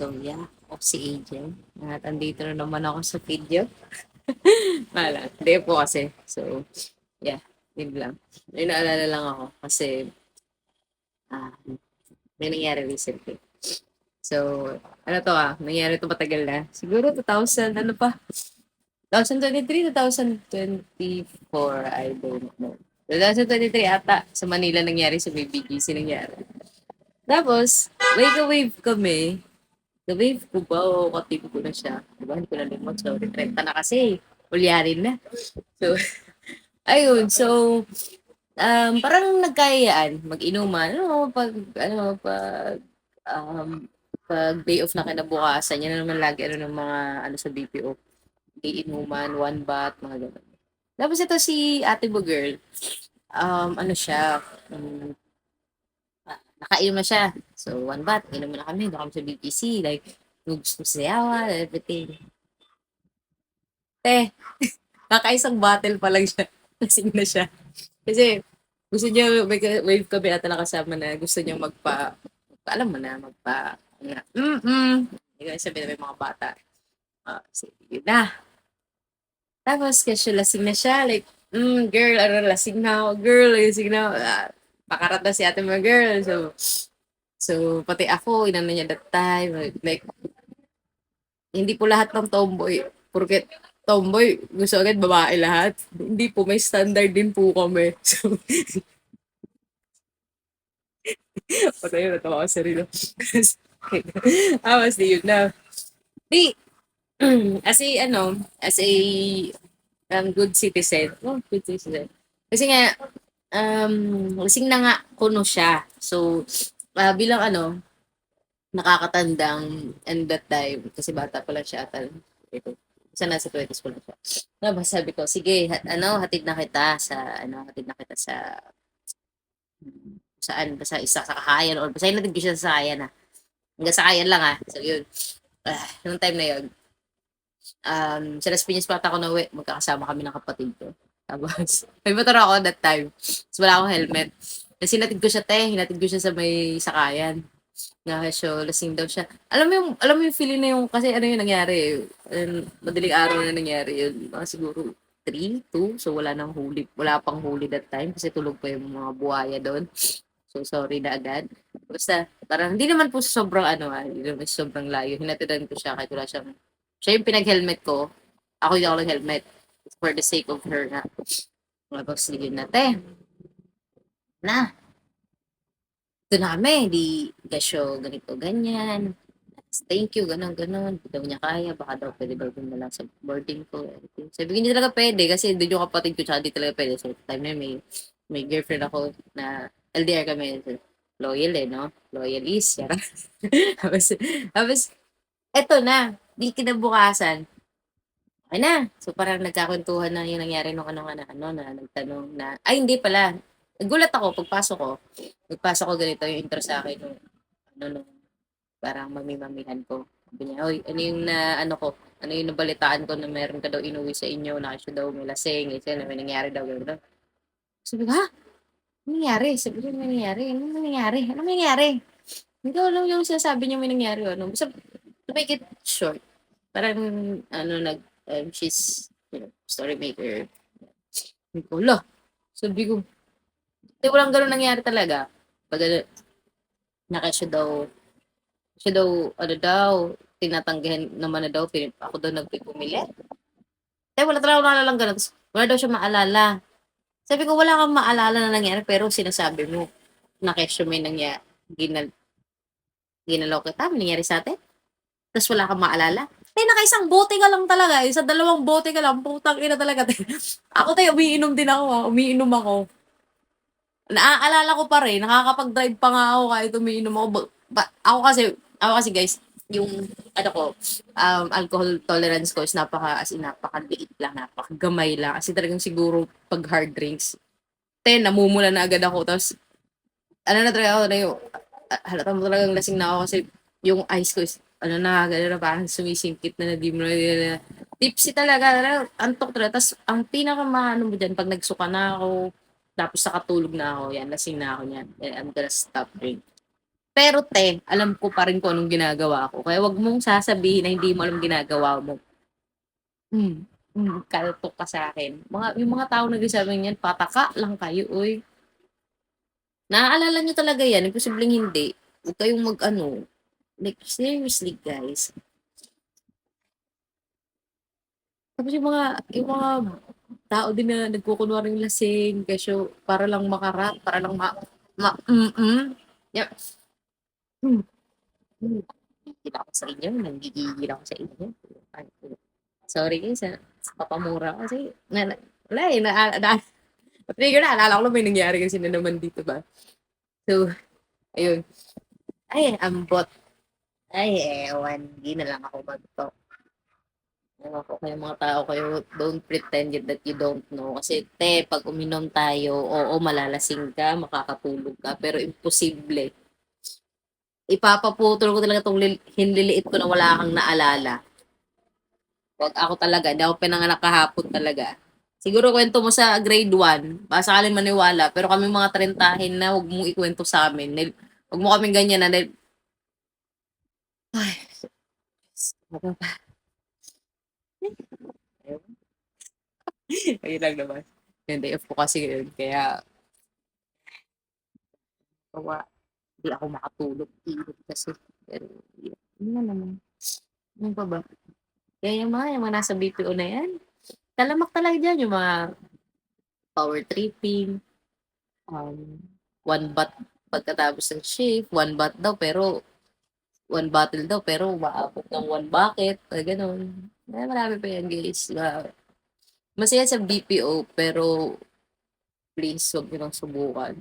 So, yeah, ako si AJ. At andito na naman ako sa video. Wala, hindi po kasi. So, yeah, yun lang. May naalala lang ako kasi ah, may nangyari recently. So, ano to nangyari to matagal na. Siguro 2000, ano pa? 2023, 2024, I don't know. 2023 ata, sa Manila nangyari, sa BBGC nangyari. Tapos, wave kami. The wave ko ba o katip ko na siya? Diba, hindi ko na limot. Sorry, 30 na kasi. Ulyarin na. So, ayun. So, parang nagkayaan. Mag-inuman. Pag day off na kinabukasan, yan na naman lagi ng mga sa BPO. Iinuman, one bath, mga ganun. Tapos ito si ate mo girl, ano siya, nakainom na siya. So, one bath, inom na kami, doon kami sa BPC, like, gusto sayawan, everything. Eh, kakaisang bottle pa lang siya. Lasing na siya. Kasi, gusto niya, may wave kami ata nakasama na gusto niya alam mo na, hindi ko sabi na may mga bata. So, yun na. Tapos, kasi lasing na siya, like, girl, lasing na ako, girl, lasing na ako. Pakarat na si ate mga girl. So, pati ako, inano niya that time, like, hindi po lahat ng tomboy, porket tomboy, gusto agad babae lahat. Hindi po, may standard din po kami. So, patay na natawa ko sa sarili. Tapos, di yun na. Di, as a good citizen, good citizen. Kasi nga, lasing na nga kuno siya. So, bilang nakakatandang and that time, kasi bata pa lang siya ata. Ito, isa nasa 20s ko lang siya. Sabi ko, sige, hatid na kita sa saan, basta isa sa kakayan or basta natin ko siya sa sakayan hanggang sakayan lang so yun, nung time na yun, sa Las Piñas pa ako nauwi, magkakasama kami ng kapatid ko. Tapos, may motor ako that time. Tapos wala akong helmet. Kasi hinatid ko siya sa may sakayan. So, lasing daw siya. Alam mo yung feeling na yung, kasi ano yung nangyari, madaling araw na nangyari yun. Mga siguro 3, 2, so wala pang huli that time kasi tulog pa yung mga buhaya doon. So, sorry na agad. Basta, parang hindi naman po sobrang hindi naman sobrang layo. Hinatidan ko siya kahit siya yung pinag-helmet ko. Ako yung ako helmet for the sake of her na. Tapos, yun na, na, ito na kami, di gasyo, ganito, ganyan. Thank you, ganon, ganon. Hindi daw niya kaya, baka daw pwede daw dun na lang sa boarding ko. Sabi ko, hindi talaga pwede kasi doon yung kapatid ko, tsaka di talaga pwede. So, time na may girlfriend ako na LDR kami. So, loyal no? Loyal is, yara. tapos, eto na, di kinabukasan. Ay na. So, parang nagkakwentuhan na yung nangyari nung na nagtanong na, ay, hindi pala. Nagulat ako, pagpasok ko ganito yung intro sa akin nung parang mami-mamihan ko. Sabi niya, "Hoy, ano yung ano yung nabalitaan ko na meron ka daw inuwi sa inyo, na siya daw may lasing, na may nangyari daw, gano'n." Sabi ko, "Ha? Anong nangyari?" Sabi ko, "May nangyari? Anong nangyari? Anong nangyari?" Hindi ko alam yung sinasabi niya may nangyari o ano. Basta, to make it short, parang, she's, story maker. Sabi ko, "Hala," sabi ko, "Hindi, walang gano'n nangyari talaga." Pag naka siya daw, tinatanggihan naman na daw, ako daw nagpipumili. Wala talaga naalalang gano'n. Tapos, wala daw siya maalala. Sabi ko, wala kang maalala na nangyari, pero sinasabi mo, na kesyo may ginalaw kita, may nangyari sa atin. Tapos wala kang maalala. Nakaisang bote ka lang talaga. Isa dalawang bote ka lang. Putang ina talaga. Ako umiinom din ako. Umiinom ako. Naaalala ko pa rin, nakakapag-drive pa nga ako kahit umiinom ako. Ako kasi guys, yung ko, alcohol tolerance ko is napakaliit lang, napakagamay lang. Kasi talagang siguro pag hard drinks, namumula na agad ako. Tapos, na talaga ako na yung, halata mo talagang lasing na ako kasi yung eyes ko is, gano'n na parang sumisingkit na di mo na, tipsy talaga, antok talaga. Tapos, ang pinaka-maano mo dyan, pag nagsuka na ako, tapos nakatulog na ako, yan, lasing na ako yan. I'm gonna stop drink. Pero te, alam ko pa rin kung anong ginagawa ko. Kaya wag mong sasabihin na hindi mo alam ginagawa mo. Kaltok ka sa akin. Yung mga tao nagsasabi niyan, pataka lang kayo, uy. Naaalala niyo talaga yan, imposibleng hindi. Huwag kayong mag-ano. Like, seriously, guys. Tapos yung mga tao din na nagkukunwaring lasing, kasi para lang makarap, para lang yeah. Mm, mm. Gigil ako sa inyo, nanggigigil ako sa inyo. Sorry guys, sa papamura ko kasi, wala eh, trigger na, alala ko lang may nangyari kasi na naman dito ba. So, ayun. Ay, ambot. Ay, ewan, hindi na lang ako mag-talk. Ewan ko kayo mga tao kayo, don't pretend that you don't know. Kasi, te, pag uminom tayo, oo, malalasing ka, makakatulog ka, pero imposible. Ipapaputol ko talaga itong hinliliit ko na wala kang naalala. Wag ako talaga, hindi ako pinanganak kahapon talaga. Siguro kwento mo sa grade 1, baka sakaling maniwala, pero kami mga trentahin na, huwag mong ikwento sa amin. Huwag mo kaming ganyan na, ay, ano ba? Ayun lang naman. Yung day off ko kasi yun, kaya, kawa, hindi ako makatulog, ilog kasi. Pero, yun na naman. Ano pa ba? Kaya yung mga nasa BPO na yan, talamak talaga dyan, yung mga power tripping, um, one bat pagkatapos ng shift, one bat daw, pero one bottle daw, pero umaabot ng one bucket, ganun. Marami pa yan, guys. Masaya sa BPO, pero please, huwag nyo nang subukan.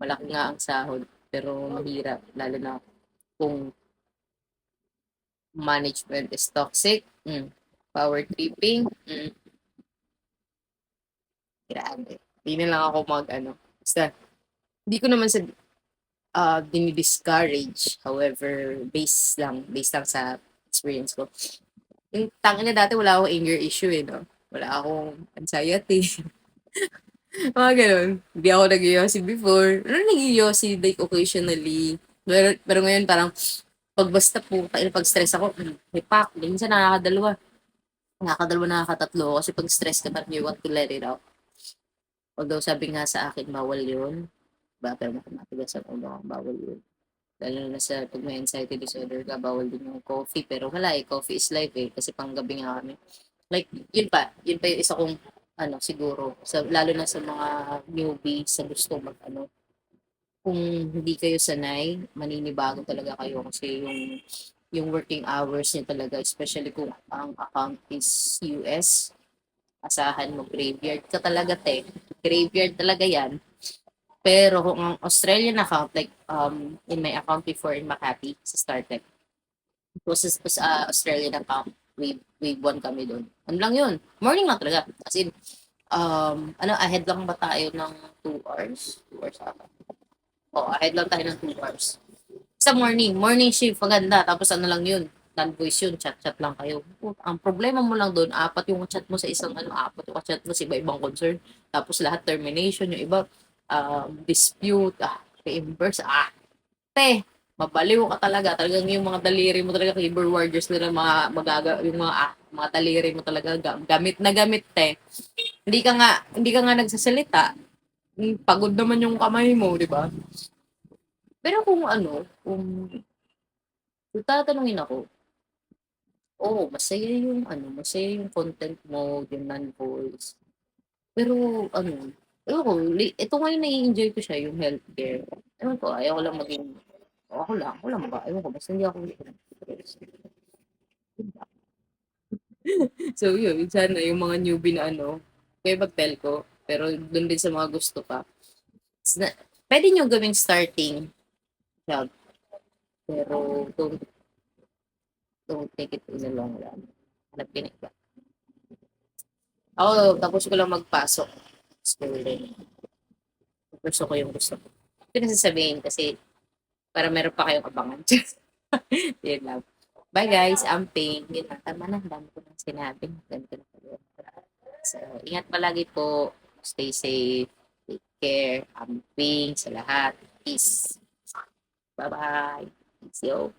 Malaki nga ang sahod, pero mahirap, lalo na kung management is toxic, power tripping, grabe. Hindi na lang ako mag-ano. Basta, hindi ko naman sa dini-discourage. However, based lang sa experience ko. Yung tangina dati wala akong anger issue eh, no? Wala akong anxiety. Mga ganun. Hindi ako nag-yossi before. Ano nag-yossi like occasionally. Pero ngayon parang pag basta po, pag stress ako, hipak. Minsan nakakadalawa. Nakakadalawa, nakakatatlo. Kasi pag stress ka, parang you want to let it out. Although sabi nga sa akin, bawal yun. Ba, pero matigas ang ulo ko, bawal yun. Lalo na sa pag may anxiety disorder ka, bawal din yung coffee. Pero wala eh, coffee is life eh. Kasi panggabi nga kami. Like, yun pa yung isa kong, siguro, lalo na sa mga newbie sa gusto kung hindi kayo sanay, maninibago talaga kayo kasi yung working hours niya talaga, especially kung ang account is US, asahan mo graveyard ka talaga te. Graveyard talaga yan. Pero kung ang Australian account, like in my account before in Makati, sa StarTech, it was Australian account, wave 1 kami doon. Ano lang yun? Morning lang talaga. As in, ahead lang ba tayo ng 2 hours? 2 hours ata. Oo, ahead lang tayo ng 2 hours. Sa morning shift, maganda. Tapos ano lang yun, non-voice yun, chat-chat lang kayo. Ang problema mo lang doon, apat yung chat mo sa isang apat yung chat mo sa iba-ibang concern. Tapos lahat termination, yung iba, dispute, reimburse, mabaliw ka talaga. Talagang yung mga daliri mo talaga, keyboard warriors nila, yung mga daliri mo talaga, gamit na gamit, Hindi ka nga nagsasalita. Pagod naman yung kamay mo, di ba? Pero kung tatanungin ako, oo, masaya yung content mo, yung non-voice. Pero ewan ko, ito ngayon nai-enjoy ko siya, yung healthcare. Ewan ko, ayaw ko lang ako lang ba? Ewan ko, basta hindi ako. So yun, sana yung mga newbie na kayo mag-telco, pero dun din sa mga gusto pa. Pwede nyo gawing starting job, pero don't take it in the long run. Hanap ka na iba. Ako, tapos ko lang magpasok. Schooling. Gusto ko yung gusto ko. Pinasasabihin kasi para meron pa kayong abangan. Yun lang. Bye guys, amping. Yun lang. Tama na, dami ko nang sinabi. Ganito na pala. So, ingat palagi po. Stay safe. Take care. Amping sa lahat. Peace. Bye-bye. See you.